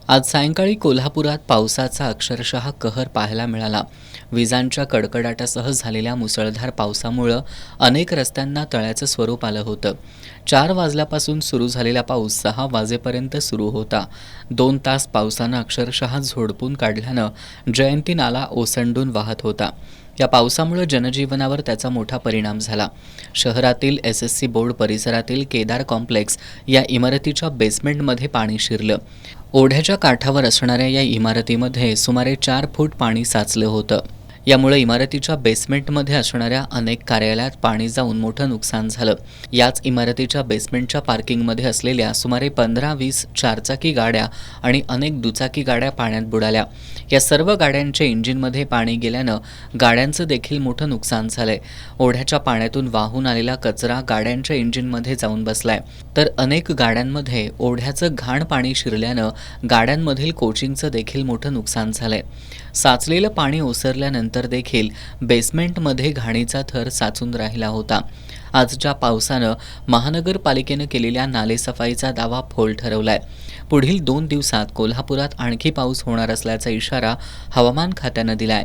आज सायंकाळी कोल्हापुरात पावसाचा अक्षरशः कहर पाहायला मिळाला. विजांच्या कडकडाटासह झालेल्या मुसळधार पावसामुळं अनेक रस्त्यांना तळ्याचं स्वरूप आलं होतं. 4 वाजल्यापासून सुरू झालेला पाऊस 6 वाजेपर्यंत सुरू होता. 2 तास पावसानं अक्षरशः झोडपून काढल्यानं जयंती नाला ओसंडून वाहत होता. या पावसामुळे जनजीवनावर त्याचा मोठा परिणाम झाला. शहरातील SSC बोर्ड परिसरातील केदार कॉम्प्लेक्स या इमारतीच्या बेसमेंटमध्ये पाणी शिरलं. ओढ्याच्या काठावर असणाऱ्या या इमारतीमध्ये सुमारे 4 फूट पाणी साचलं होतं. यामुळे इमारतीच्या बेसमेंटमध्ये असणाऱ्या अनेक कार्यालयात पाणी जाऊन मोठं नुकसान झालं. याच इमारतीच्या बेसमेंटच्या पार्किंगमध्ये असलेल्या सुमारे 15-20 चारचाकी गाड्या आणि अनेक दुचाकी गाड्या पाण्यात बुडाल्या. या सर्व गाड्यांच्या इंजिनमध्ये पाणी गेल्यानं गाड्यांचं देखील मोठं नुकसान झालंय. ओढ्याच्या पाण्यातून वाहून आलेला कचरा गाड्यांच्या इंजिनमध्ये जाऊन बसलाय, तर अनेक गाड्यांमध्ये ओढ्याचं घाण पाणी शिरल्यानं गाड्यांमधील कोचिंगचं देखील मोठं नुकसान झालंय. साचलेलं पाणी ओसरल्यानंतर देखील बेसमेंटमध्ये घाणीचा थर साचून राहिला होता. आजच्या पावसानं महानगरपालिकेनं केलेल्या नालेसफाईचा दावा फोल ठरवलाय. पुढील 2 दिवसात कोल्हापुरात आणखी पाऊस होणार असल्याचा इशारा हवामान खात्यानं दिलाय.